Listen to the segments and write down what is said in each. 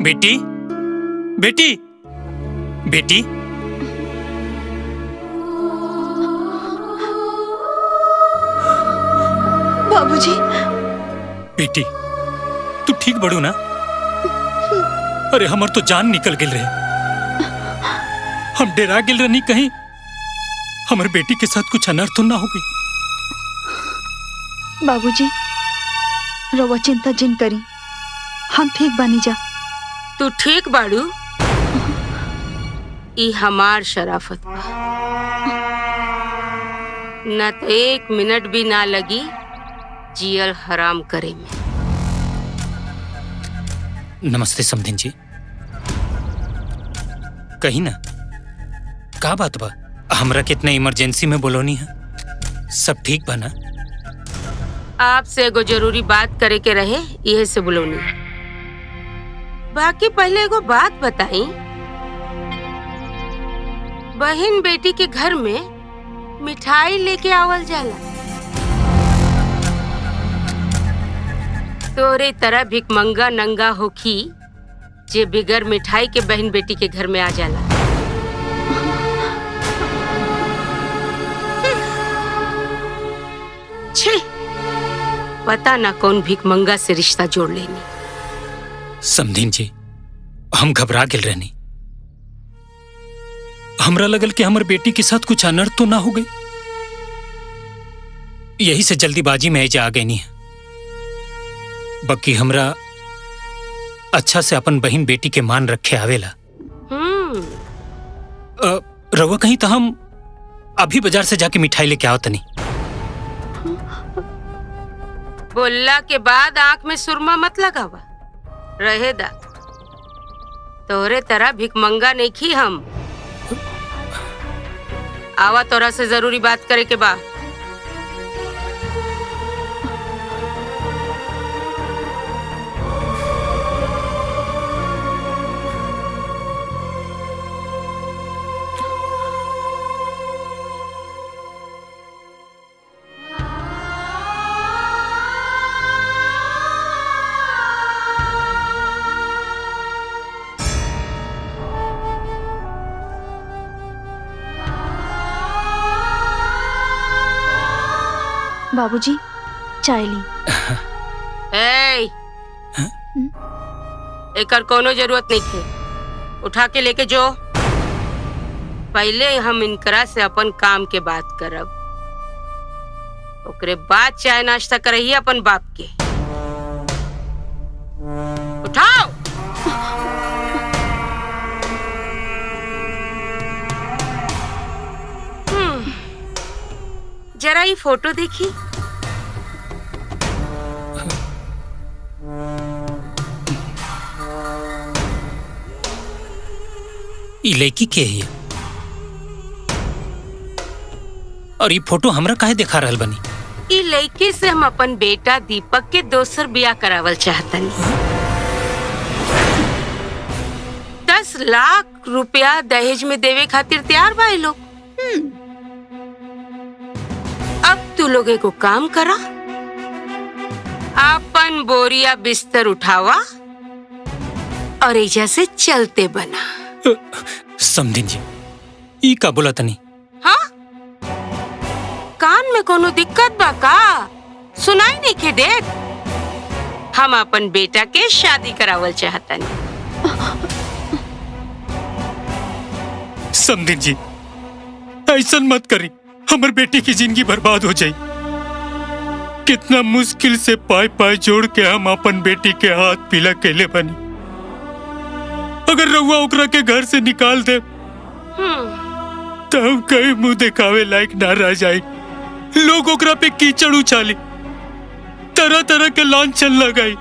बेटी, बेटी, बेटी। बाबूजी। बेटी, तू ठीक बड़ू ना? अरे हमर तो जान निकल गई रहे। हम डरा गिल रही कहीं हमारे बेटी के साथ कुछ अनर्थ ना हो गई। बाबूजी, रवा चिंता जिन करी, हम ठीक बानी जा। तू ठीक बाड़ू? ई हमार शराफत बा। न तो 1 मिनट भी ना लगी जियल हराम करे में। नमस्ते समधिन जी। कहीं ना का बात बा? हमरा कितने इमरजेंसी में बोलोनी है? सब ठीक बा ना? आपसे एगो जरूरी बात करे के रहे, यही से बुलौनी। बाकी पहले एगो बात बताई। बहन बेटी के घर में मिठाई लेके आवल जाला। तोरे तरह भिकमंगा नंगा होखी जे बिगर मिठाई के बहन बेटी के घर में आ जाला। छी, पता ना कौन भिकमंगा से रिश्ता जोड़ लेनी। समधिन जी, हम घबरा गिल रहनी। हमरा लगल कि हमर बेटी के साथ कुछ अनर्थ तो ना हो गई। यही से जल्दीबाजी में एजा आ गई नहीं। बाकी हमरा अच्छा से अपन बहन बेटी के मान रखे आवेला। रहुआ कहीं तो हम अभी बाजार से जाके मिठाई लेके आओ तनी। बोलला के बाद आंख में सुरमा मत लगावा, रहेदा। तोरे तरह भिकमंगा नहीं खी हम। आवा, तोरा से जरूरी बात करे के बा। बाबूजी, चाय ली। एकर कोनो जरूरत नहीं थे। उठा के लेके जो। पहले हम इनकरा से अपन काम के बात करब, ओकरे बाद चाय नाश्ता करही अपन बाप के। उठाओ। जरा ये फोटो देखी। ये लड़की के है? और ये फोटो हमरा काहे दिखा रहल बनी? ये लड़की से हम अपन बेटा दीपक के दोसर बियाह करावल चाहतनी। 10 लाख रुपया दहेज में देवे खातिर तैयार बा लोग। अब तू लोग एगो काम करा, अपन बोरिया बिस्तर उठावा और एजा से चलते बना। समधिन जी, ई का बोला तनी? हाँ? कान में कोनो दिक्कत बा का? सुनाई नहीं के देत? हम अपन बेटा के शादी करावल चाहतनी। समधिन जी, ऐसा मत करी, हमर बेटी की जिंदगी बर्बाद हो जाए। कितना मुश्किल से पाई पाई जोड़ के हम अपन बेटी के हाथ पीला केले बनी। अगर रउआ ओकरा के घर से निकाल दे तो हम कहीं मुंह दिखावे लायक ना रह जाए। लोग ओकरा पे कीचड़ उछाली, तरह तरह के लांछन लगाई,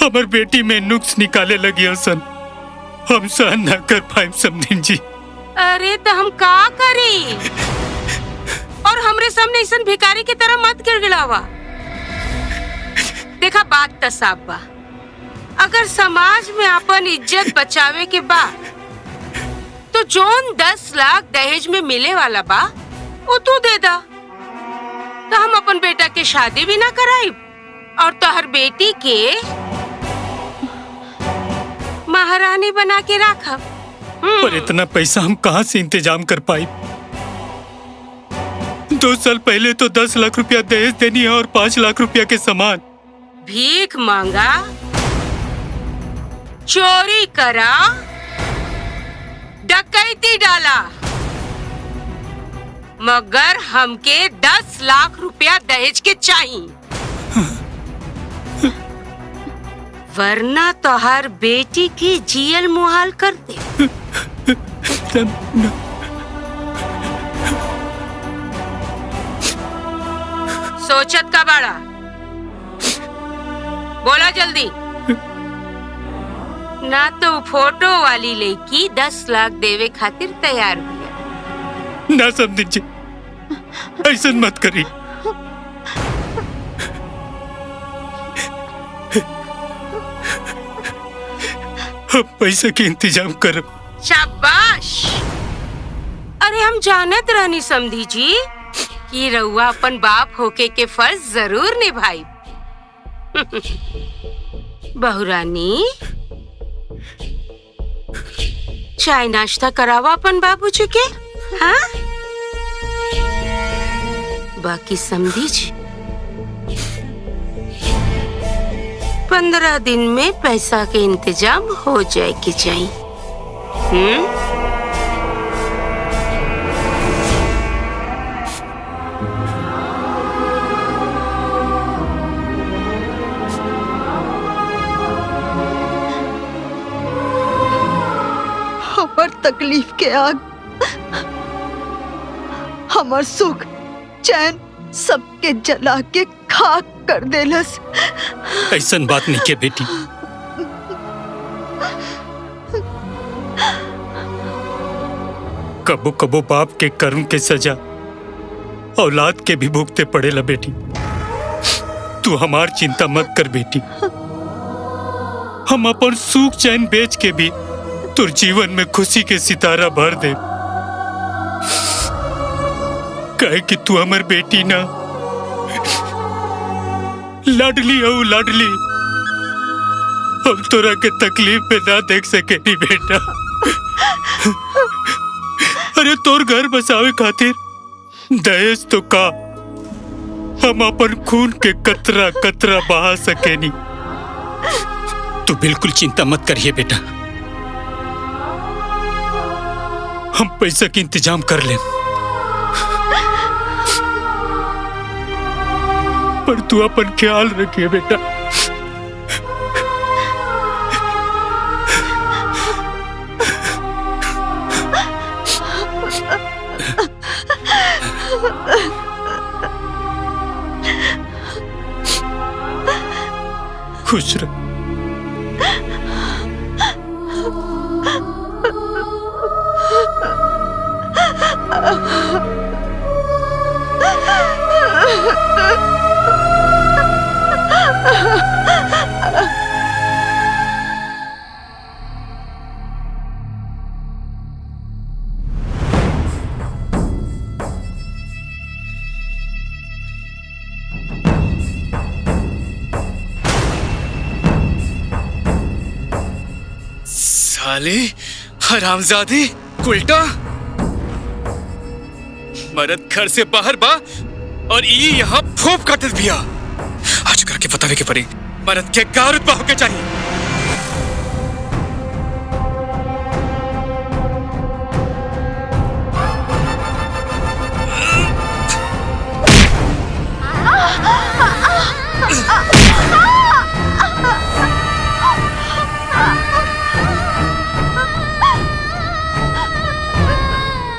हमर बेटी में नुक्स निकाले लगी हसन। हम सहन ना कर पाए समधिन जी। अरे तो हम का करी? और हमरे सामने ऐसा भिखारी की तरह मत गिड़गिड़ावा। देखा, बात तो साफ बा। अगर समाज में अपन इज्जत बचावे के बा तो जोन 10 लाख दहेज में मिले वाला बा वो तू दे दा, तो हम अपन बेटा के शादी भी ना कराई और तोहर बेटी के महारानी बना के रखब। पर इतना पैसा हम कहाँ से इंतजाम कर पाए? 2 साल पहले तो 10 लाख रुपया दहेज देनी है और 5 लाख रुपया के सामान। भीख मांगा, चोरी करा, डकैती डाला, मगर हमके 10 लाख रुपया दहेज के चाहिए, वरना तो हर बेटी की जियल मुहाल कर दे। सोचत का बड़ा, बोला जल्दी, ना तो फोटो वाली लड़की 10 लाख देवे खातिर तैयार हुई। ना समझी जी, ऐसा मत करी। अब पैसे के इंतजाम करो। शाबाश। अरे हम जानत रहनी समधी जी कि रउआ अपन बाप होके के फर्ज जरूर निभाई। बहुरानी, चाय नाश्ता करावा अपन बाबूजी के। हाँ, बाकी समझी जी 15 दिन में पैसा के इंतजाम हो जाए कि चाहिए। हमार तकलीफ के आग, हमार सुख चैन सबके जला के खाक कर देलस। ऐसा बात नहीं के बेटी। कबो कबो बाप के कर्म के सजा औलाद के भी भुगते पड़ेला बेटी। तू हमार चिंता मत कर बेटी, हम अपन सुख चैन बेच के भी तुर जीवन में खुशी के सितारा भर दे। कहे कि तू हमार बेटी ना, लाडली हो लाडली। हम तोरा के तकलीफ में ना देख सके नी बेटा। अरे तोर घर बसावे खातिर दहेज तो का हम अपन खून के कतरा कतरा बहा सके नी। तू बिल्कुल चिंता मत करिए बेटा, हम पैसा के इंतजाम कर ले। पर तू अपन ख्याल रखिए बेटा। खुश रह। साले हरामजादी उल्टा, मरद घर से बाहर बा और ई यहाँ फूफ काटत बिया। आज करके बतावे के पड़ी मरद के का रुतबा होके चाहिए।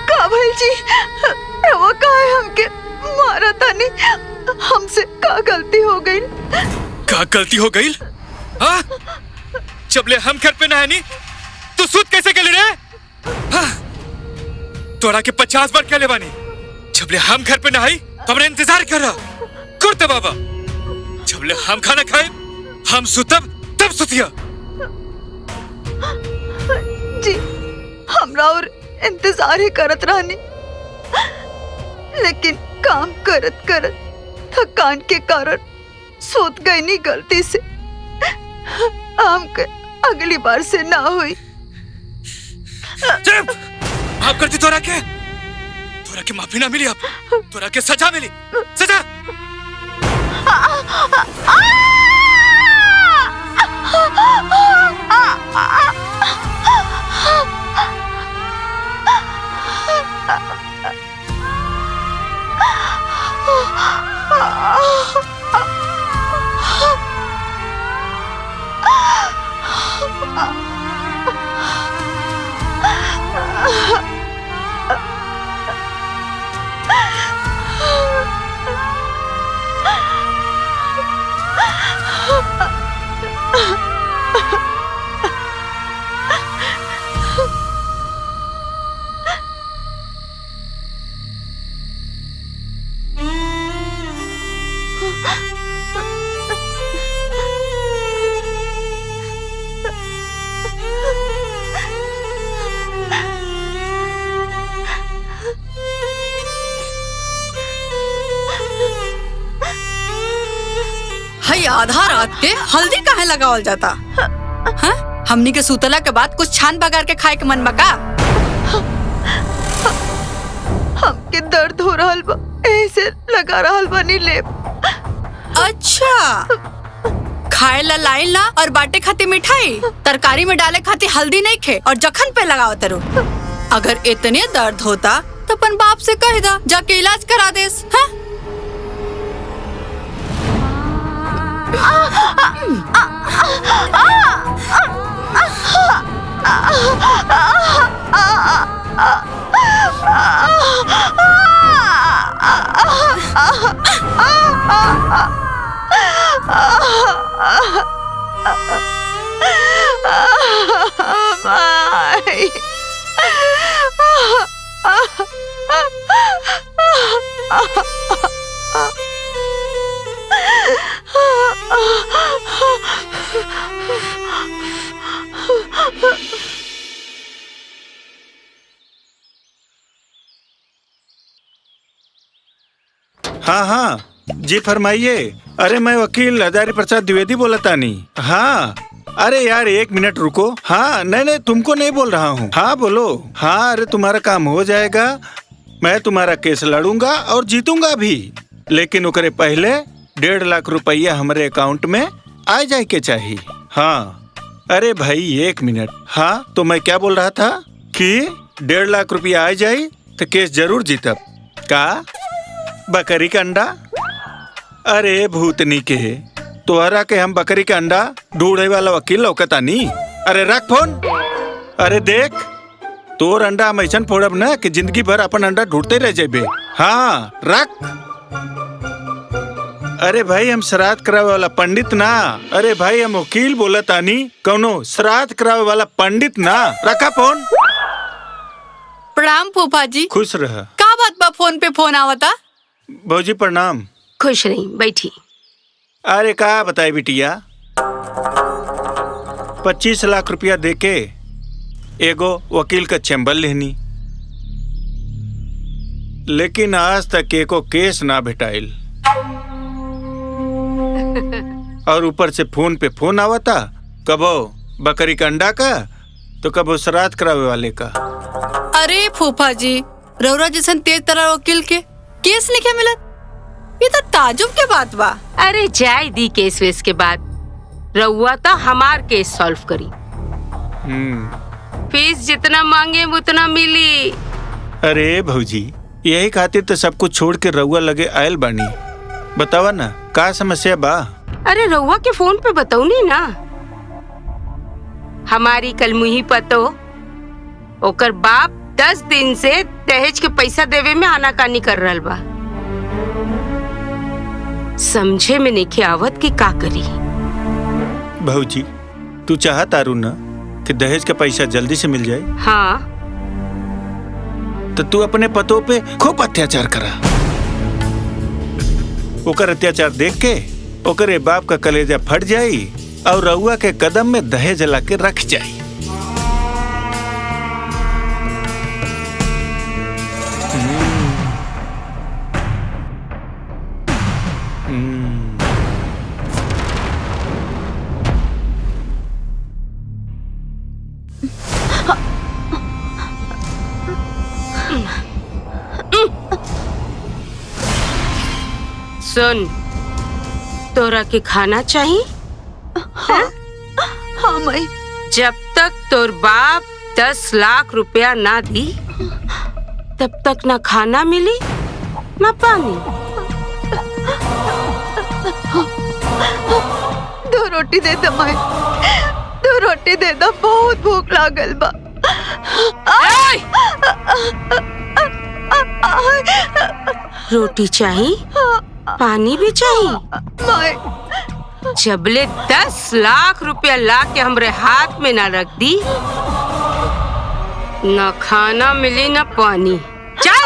काबिल जी, वो का है हमके मारा था नहीं, हमसे का गलती हो गई? का गलती हो गई? हाँ? जबले हम घर पे ना है नहीं, तू सूत कैसे के ले रहे? हाँ? तोड़ा के 50 बार क्या ले बानी? जबले हम घर पे ना आई, तो हमने इंतजार कर रहा। कुर्ते बाबा, जबले हम खाना खाए, हम सुतब तब सुतिया। जी, हमरा और इंतजार ही करत रहनी, लेकिन काम करत करत थकान के कारण सोत गई नहीं गलती से। अगली बार से ना हुई। चुप! माफ कर दी तोरा के माफी ना मिली, अब तोरा के सजा मिली, सजा। हई आधा रात के हल्दी काहे लगावल जाता? हाँ? हमनी के सुतला के बाद कुछ छान बगार के खाए के मन बका? हमके दर्द हो रहल बा, ऐसे लगा रहल बानी लेप। अच्छा, खाए ला लाइन ला और बाटे खाती मिठाई, तरकारी में डाले खाती हल्दी नहीं खे और जखन पे लगाओ तरो। अगर इतने दर्द होता तो अपन बाप से कह दा, जाके इलाज करा देस। हाँ? हाँ हाँ जी फरमाइए। अरे मैं वकील हजारी प्रसाद द्विवेदी बोला तानी। हाँ अरे यार 1 मिनट रुको। हाँ नहीं तुमको नहीं बोल रहा हूँ। हाँ बोलो। हाँ अरे तुम्हारा काम हो जाएगा, मैं तुम्हारा केस लड़ूंगा और जीतूंगा भी, लेकिन ओकरे पहले 1.5 लाख रुपया हमारे अकाउंट में आ जाए के चाहिए। हाँ अरे भाई 1 मिनट। हाँ तो मैं क्या बोल रहा था कि 1.5 लाख रुपया आ जाए तो केस जरूर जीतब का। बकरी का अंडा? अरे भूतनी के तोहरा के हम बकरी का अंडा ढूंढे वाला वकील लौकता नी। अरे रख फोन। अरे देख तोर अंडा हम ऐसा फोड़ब ना कि जिंदगी भर अपन अंडा ढूंढते रह जाबे। हाँ रख। अरे भाई हम श्राद्ध करावे वाला पंडित ना, अरे भाई हम वकील बोला तानी, कौनो श्राद्ध करावे वाला पंडित ना। रखा फोन। प्रणाम फूफा जी। खुश रह। का बात बा फोन पे फोन आवता? भौजी प्रणाम। खुश रही, बैठी। अरे का बताए बिटिया, 25 लाख रुपया देके एगो वकील का चैम्बर लेनी, लेकिन आज तक एको केस ना भेटाइल। और ऊपर से फोन पे फोन आवता, कबो बकरी का अंडा का तो कबो श्राद्ध करावे वाले का। अरे फूफा जी रौरा जैसन तेज तरह वकील के केस नहीं क्या मिलत? ये तो ताजुब के बात बा। अरे जाय दी केस वेस के बाद, रउआ तो हमार केस सॉल्व करी। फीस जितना मांगे उतना मिली। अरे भौजी यही खातिर तो सब कुछ छोड़ के रउआ लगे आयल बानी। बतावा ना का समस्या बा? अरे रउआ के फोन पे बताऊ नहीं ना, हमारी कल मुही पतो ओकर बाप 10 दिन से दहेज के पैसा देवे में आनाकानी कर रहल बा। समझे में नहीं आवत कि का करी। भौजी तू चाहत आरू ना कि दहेज का पैसा जल्दी से मिल जाए? हाँ तो तू अपने पतों पे खूब अत्याचार करा। ओकर अत्याचार देख के ओकरे बाप का कलेजा फट जाई और रउआ के कदम में दहेज ला के रख जाई। सुन, तोरा के खाना चाहिए? हाँ माई। जब तक तोर बाप 10 लाख रुपया ना दी, तब तक ना खाना मिली ना पानी। 2 रोटी दे दो माई, 2 रोटी दे दो, बहुत भूख लागल बा। रोटी चाहिए, पानी भी चाहिए। माई, जबले 10 लाख रुपया ला के हमरे हाथ में ना रख दी, ना खाना मिली ना पानी। चल।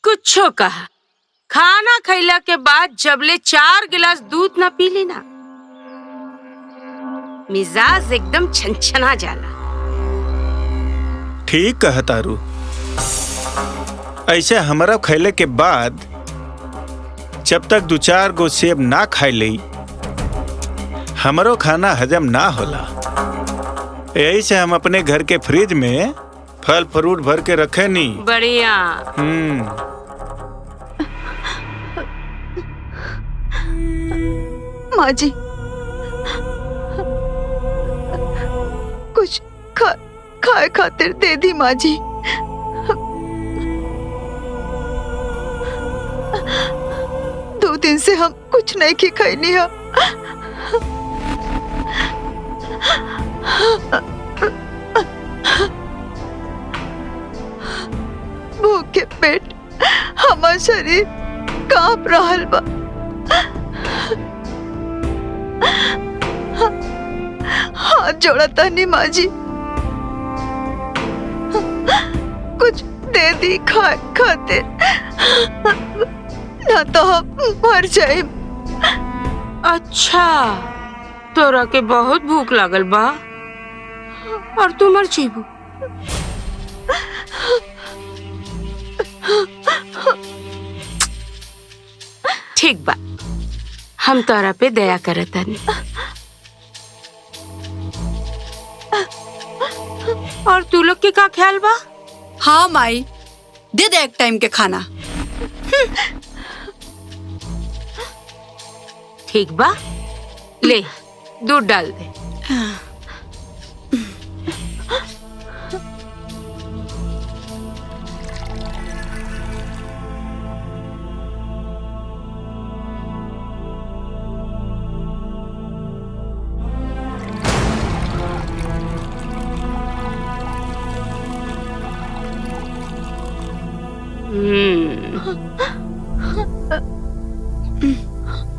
कुछो कहा, खाना खैला के बाद जबले 4 गिलास दूध ना पी लेना, मिजाज एकदम छनछना जाला। ठीक कहा तारू। ऐसे हमारा खैले के बाद जब तक 2-4 गो सेब ना खाई लई, हमारो खाना हजम ना होला। यही से हम अपने घर के फ्रिज में फल फ्रूट भर के रखे नी। बढ़िया। माँ जी, कुछ खाए खातिर दे दी माँ जी। दो दिन से हम कुछ नहीं की खैनी है। भूख के पेट हमार शरीर कांप रहल बा। हाथ जोड़ा तानी माँ जी, कुछ दे दी खाए खातिर, ना तो हम मर जाए। अच्छा, तोरा के बहुत भूख लागल बा और तू मर जीबू। ठीक बा, हम तोरा पे दया करतानी। और तू लोग के का ख्याल बा? हाँ माई, दे दे 1 टाइम के खाना। ठीक बा, ले दूध डाल दे।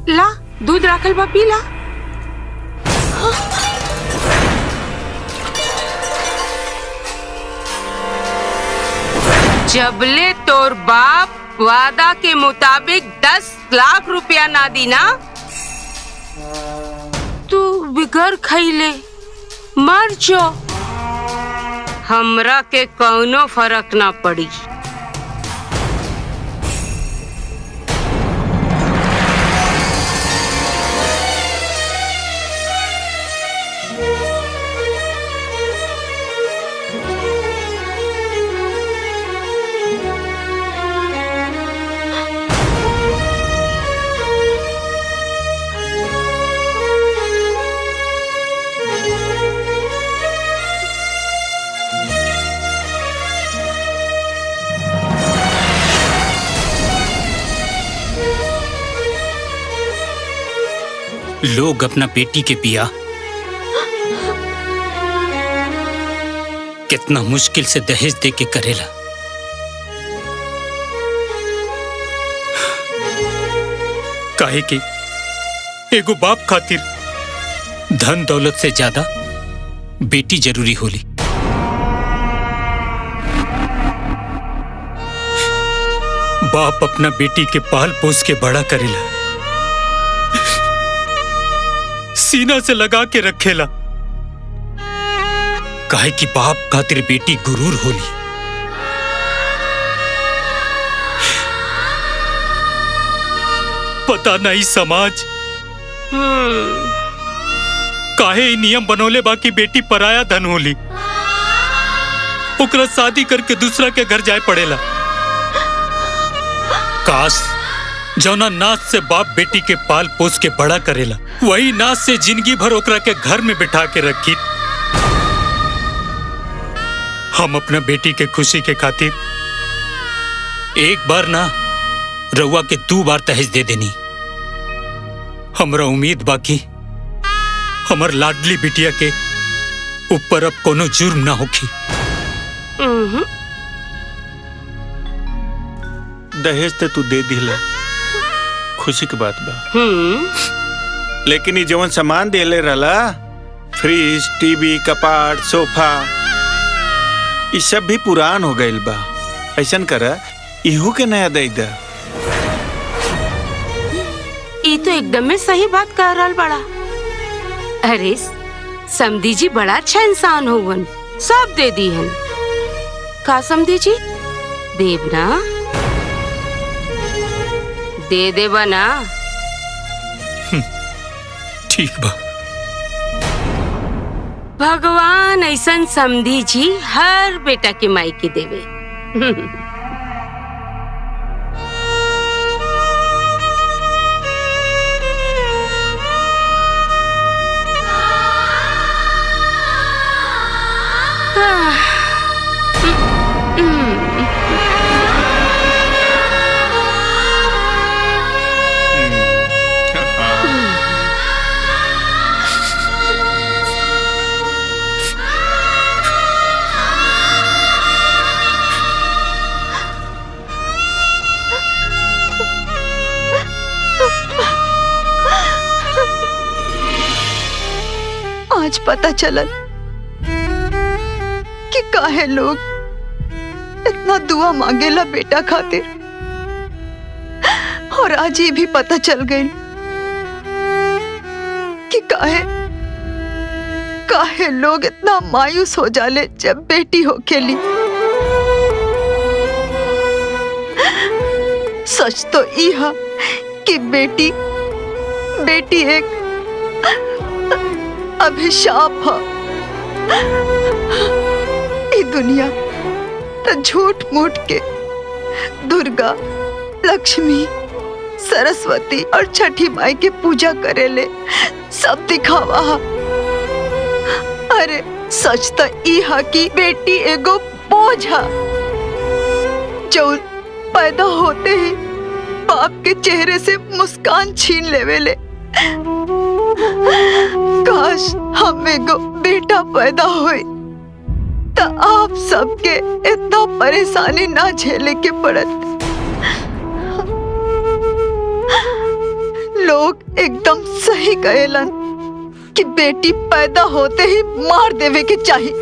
ला दूध राखल बा, पी ला। जबले तोर बाप वादा के मुताबिक 10 लाख रुपया ना दी ना, तू बिगर खैले मर जो, हमरा के कौनो फर्क ना पड़ी। लोग अपना बेटी के बियाह कितना मुश्किल से दहेज दे के करेला। काहे कि एगो बाप खातिर धन दौलत से ज्यादा बेटी जरूरी होली। बाप अपना बेटी के पाल पोस के बड़ा करेला, सीना से लगा के रखेला। काहे कि बाप खातिर बेटी गुरूर होली। पता नहीं समाज काहे ई नियम बनौले बाकी बेटी पराया धन होली, ओकरा शादी करके दूसरा के घर जाए पड़ेला। काश जौना नाच से बाप बेटी के पाल पोस के बड़ा करेला, वही नाच से जिंदगी भर ओकरा के घर में बिठा के रखी। हम अपना बेटी के खुशी के खातिर एक बार ना रउआ के 2 बार दहेज दे देनी। हमरा उम्मीद बाकी हमर लाडली बिटिया के ऊपर अब कोनो जुर्म ना होखी। दहेज ते तू दे दिला, खुशी की बात बा। लेकिन ये जवन सामान देले रहला, फ्रिज, टीवी, कपाट, सोफा, ये सब भी पुरान हो गइल बा। ऐसन करा इहू के नया दे दा। ये तो एकदम में सही बात कह रहल बड़ा। अरे समधी जी बड़ा अच्छा इंसान होवन, सब दे दी हन। का समधी जी देव ना? दे देवा ना? ठीक बा। भगवान ऐसन समधी जी हर बेटा के माई के देवे। आज पता चलल कि काहे लोग इतना दुआ मांगेला बेटा खातिर, और आज ये भी पता चल गई कि काहे लोग इतना मायूस हो जाले जब बेटी हो खेली। सच तो ई है कि बेटी एक अभिशाप है। ये दुनिया तो झूठ मूठ के दुर्गा, लक्ष्मी, सरस्वती और छठी माई के पूजा करेले, सब दिखावा हा। अरे सच तो ई हा कि बेटी एगो बोझ हा, जो पैदा होते ही बाप के चेहरे से मुस्कान छीन लेवेले। काश हम एगो बेटा पैदा होई तो आप सबके इतना परेशानी ना झेले के पड़त। लोग एकदम सही कहेलन कि बेटी पैदा होते ही मार देवे के चाहिए।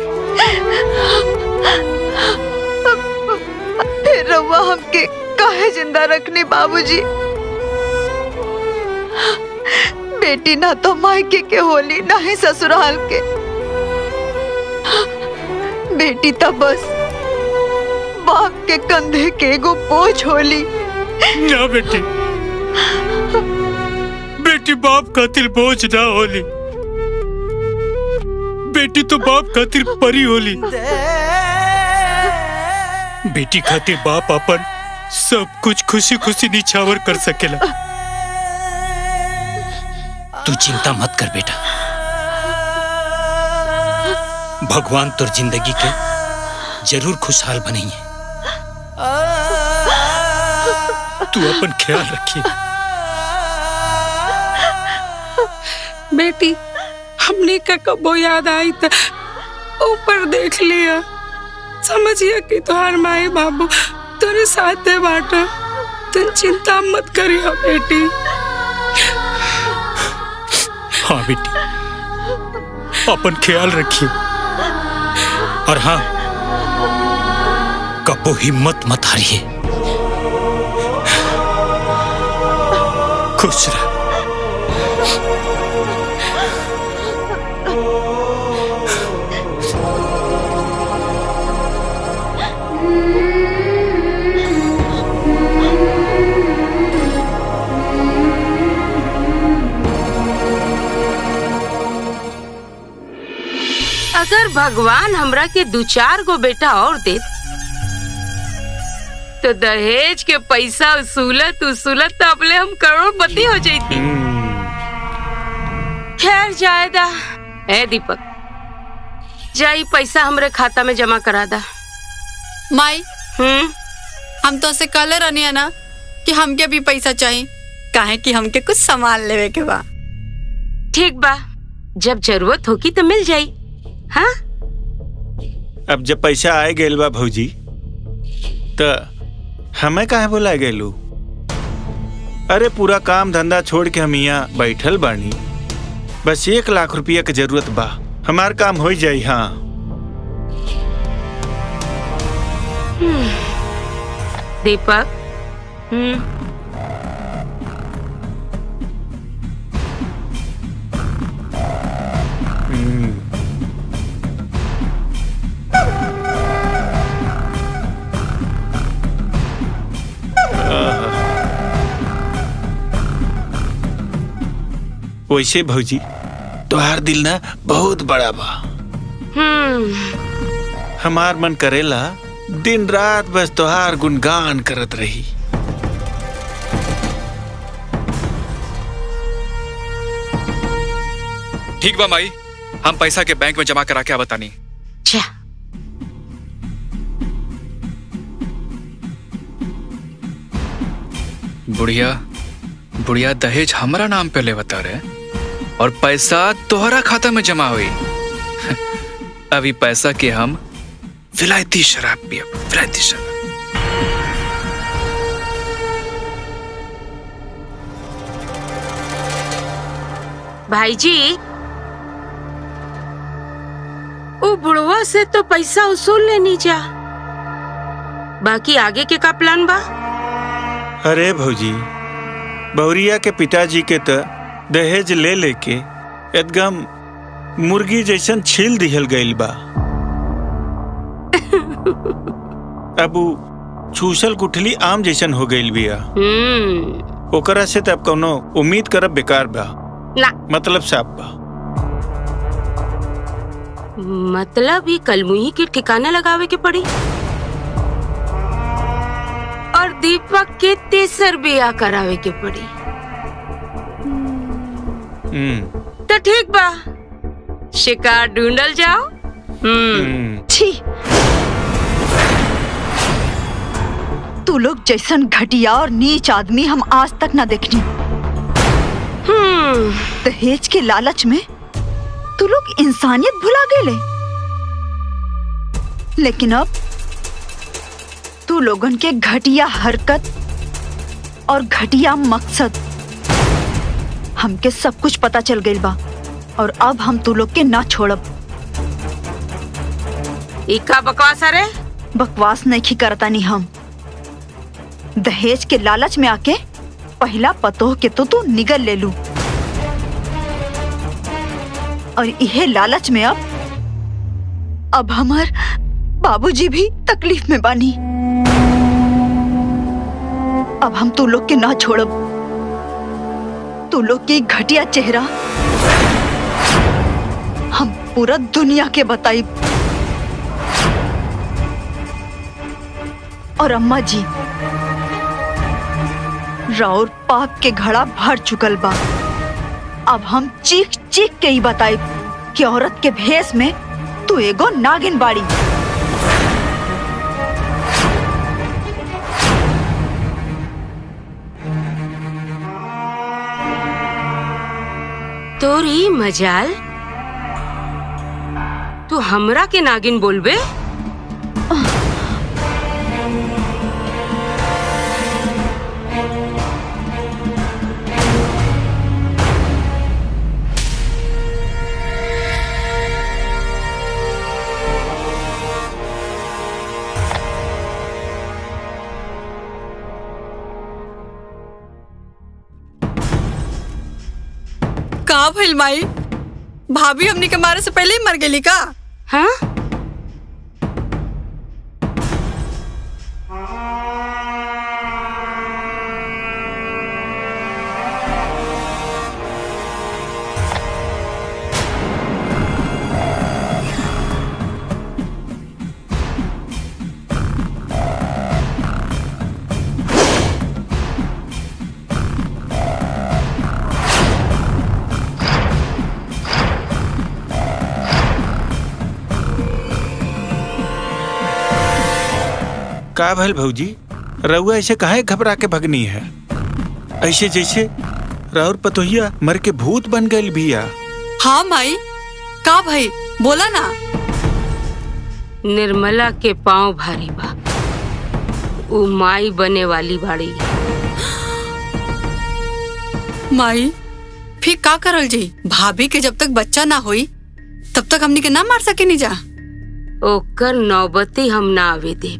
फिर रउआ हमके काहे जिंदा रखनी बाबूजी? बेटी ना तो मायके के होली, ना ही ससुराल के। बेटी तो बस बाप के कंधे के एगो बोझ होली। ना बेटी, बेटी बाप खातिर बोझ ना होली। बेटी तो बाप खातिर परी होली। बेटी खातिर बाप अपन सब कुछ खुशी खुशी निछावर कर सकेला। तू चिंता मत कर बेटा, भगवान तोर जिंदगी के जरूर खुशहाल बनाइए। तू अपन ख्याल रखिए। बेटी हमने का कबो याद आई तो ऊपर देख लिया, समझिए कि तुम्हार माई बाबू तेरे साथ है बाटा। तुम चिंता मत करियो बेटी। हाँ बेटी, अपन ख्याल रखिए। और हाँ, कबो हिम्मत मत हारिए। खुश रह। अगर भगवान हमरा के 2-4 गो बेटा और दे तो दहेज के पैसा उसूलत तो अपने हम करोड़पति हो जाती। खैर जायदा। ए दीपक, जाई पैसा हमरे खाता में जमा करा दा। माई हम तो से कहले रहनी ना कि हमके भी पैसा चाहिए, काहे कि हमके कुछ सामान लेवे के बा। ठीक बा, जब जरूरत होगी तो मिल जाई। हाँ? अब जब पैसा आए गेल बा भौजी, तो हमें काहे बुलाए गेलू? अरे पूरा काम धंधा छोड़ के हम यहाँ बैठल बानी, बस 1 लाख रुपया की जरूरत बा, हमार काम हो जाई। हाँ दीपक, वैसे भौजी तोहार दिल ना बहुत बड़ा बा। हमार मन करेला दिन रात बस तोहार गुणगान करत रही। ठीक बा माई, हम पैसा के बैंक में जमा करा के बतानी। बुढ़िया दहेज हमारा नाम पे ले बता रहे और पैसा तोहरा खाता में जमा हुई। अभी पैसा के हम विलायती शराब पियब, विलायती शराब। भाई जी, वो बुढ़वा से तो पैसा उसूल लेनी जा, बाकी आगे के का प्लान बा? अरे भौजी, बहुरिया के पिताजी के तो दहेज ले लेके एकदम मुर्गी जैसन छील दिहल गइल बा। अब छूसल कुठली आम जैसन हो गइल बिया। ओकरा से तब कोनो उम्मीद करब बेकार बा ना। मतलब साफ बा। मतलब ये कलमुही के ठिकाने लगावे के पड़ी और दीपक के तेसर बिया करावे के पड़ी। तो ठीक बा, शिकार ढूंढल जाओ। छी, तू लोग जैसन घटिया और नीच आदमी हम आज तक ना देखनी। दहेज के लालच में तू लोग इंसानियत भुला गए। लेकिन अब तू लोगन के घटिया हरकत और घटिया मकसद हमके सब कुछ पता चल गइल बा और अब हम तू लोग के ना छोड़ब। इका बकवास है? बकवास नहीं करता नहीं हम। दहेज के लालच में आके पहला पतोह के तो तू निगल ले लू और इहे लालच में अब हमार बाबूजी भी तकलीफ में बानी। अब हम तू लोग के ना छोड़ब। तू लोग की घटिया चेहरा हम पूरा दुनिया के बताई। और अम्मा जी, राउर पाप के घड़ा भर चुकल बा। अब हम चीख चीख के ही बताई कि औरत के भेष में तू एगो नागिन बाड़ी। तोरी मजाल, तू हमरा के नागिन बोलबे? का भइल माई? भाभी हमनी के मारे से पहले ही मर गेली का? हाँ? का भल भौजी, रउआ ऐसे काहे घबरा के भगनी है? ऐसे जैसे राउर पतोहिया मर के भूत बन गई बिया। हाँ माई, का भाई बोला ना। निर्मला के पाँव भारी बा, वो माई बने वाली बाड़ी। माई फिर का करल जी? भाभी के जब तक बच्चा ना होई तब तक हमनी के ना मार सके नहीं जा। ओकर नौबती हम ना आवे दे।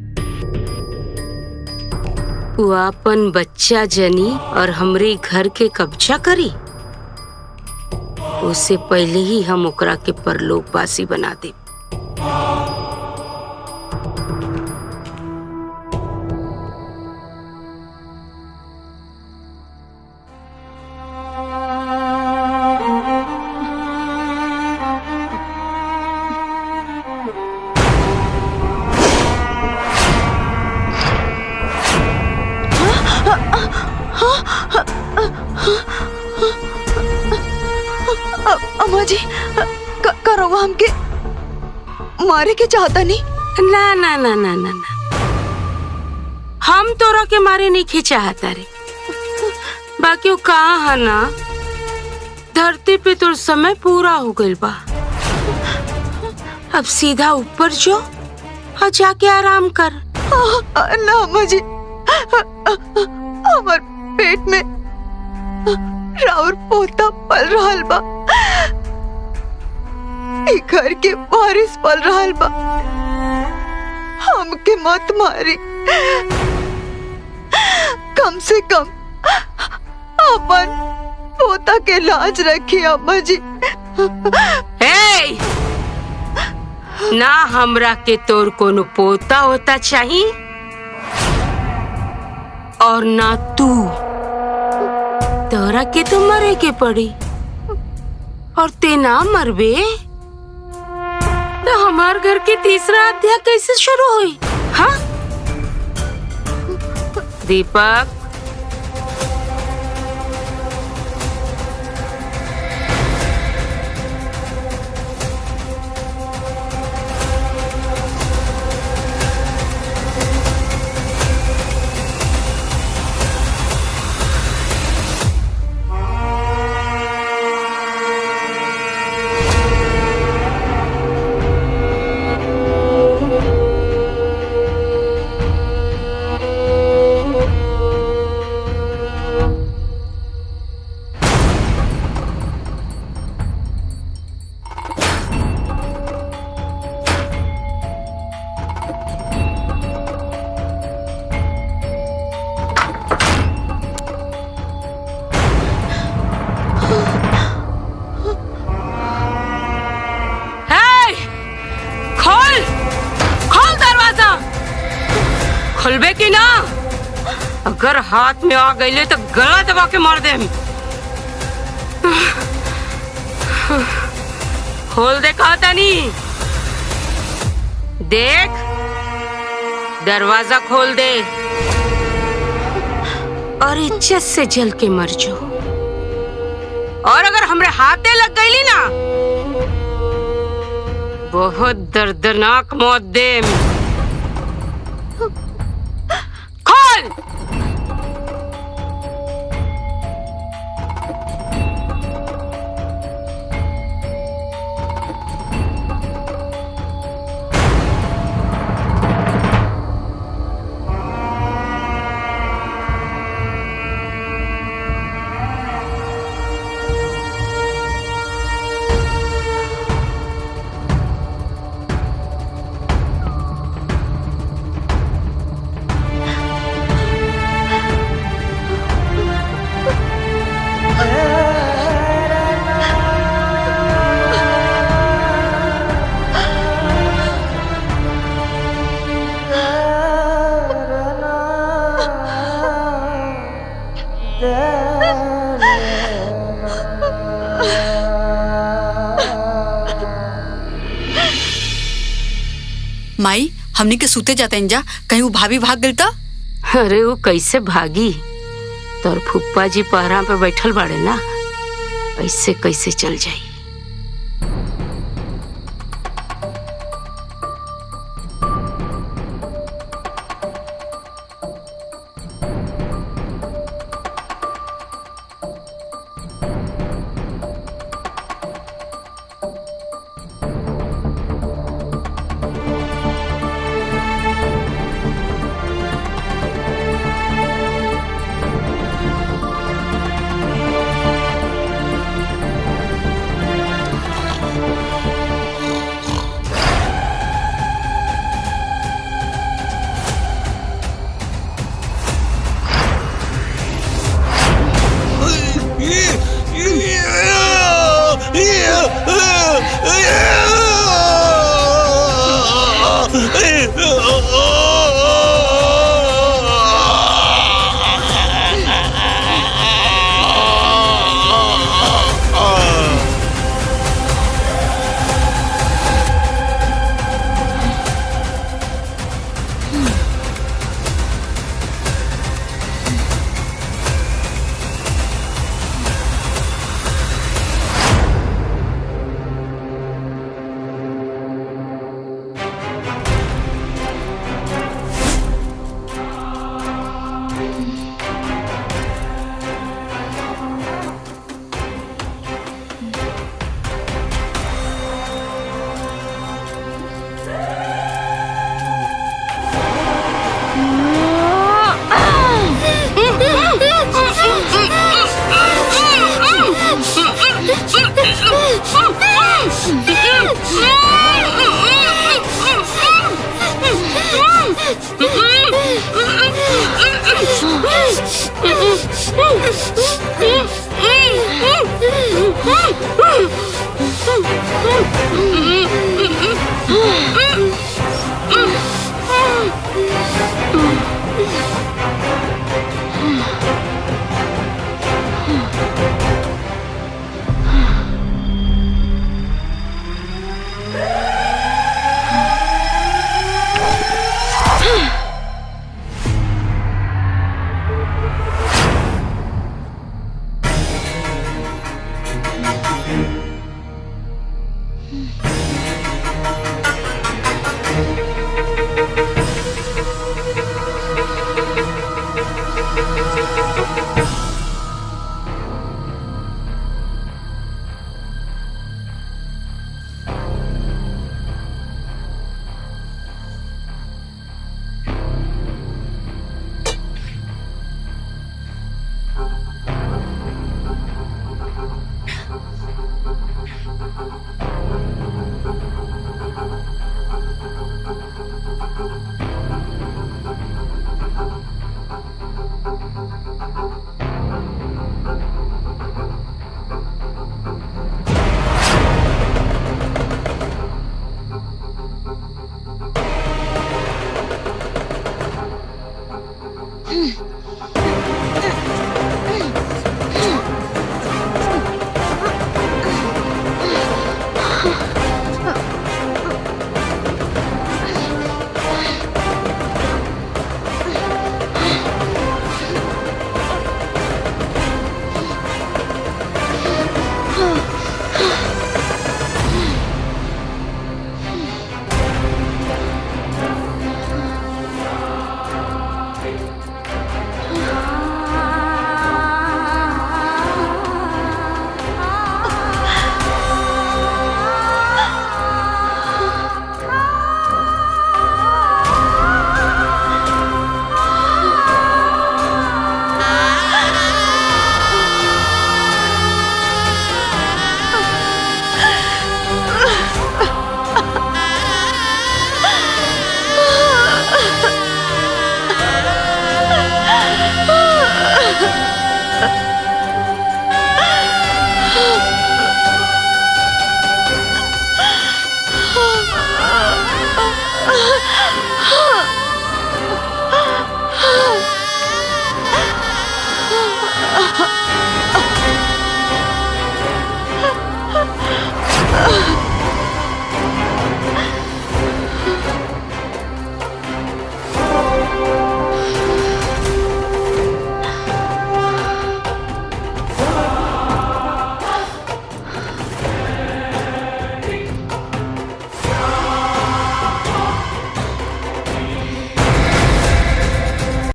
वो अपन बच्चा जनी और हमरे घर के कब्जा करी, उससे पहले ही हम ओकरा के परलोकवासी बना दे। अम्मा जी, करो हमके मारे के चाहता नहीं। ना ना ना ना ना ना, हम तोरा के मारे नहीं खिंचाता रे। बाकी वो कहा है ना, धरती पे तो समय पूरा हो गइल बा। अब सीधा ऊपर जो और जाके आराम कर। ना अम्मा जी, हमार पेट में राउर पोता पल रहल बा, ई घर के वारिस पल रहल बा। हमके मत मारी, कम से कम अपन पोता के लाज रखी अम्मा जी। हे! ना हमरा के तोर कोनो पोता होता चाहिए और ना तू। तोरा के तो मरे के पड़ी, और ते ना मरबे तो हमार घर के तीसरा अध्याय कैसे शुरू हुई? हाँ दीपक, खुलबे की ना? अगर हाथ में आ गई तो गला दबा के मार दे। खोल दे, कहा था नहीं? देख, दरवाजा खोल दे और इज्जत से जल के मर जाओ। और अगर हमरे हाथे लग गई ना, बहुत दर्दनाक मौत दे। खोल। हमनी के सूते जाते हैं जा, कहीं वो भाभी भाग गई तो? अरे वो कैसे भागी? तोर फुप्पा जी पहरा पे बैठल बाड़े ना, ऐसे कैसे चल जाई?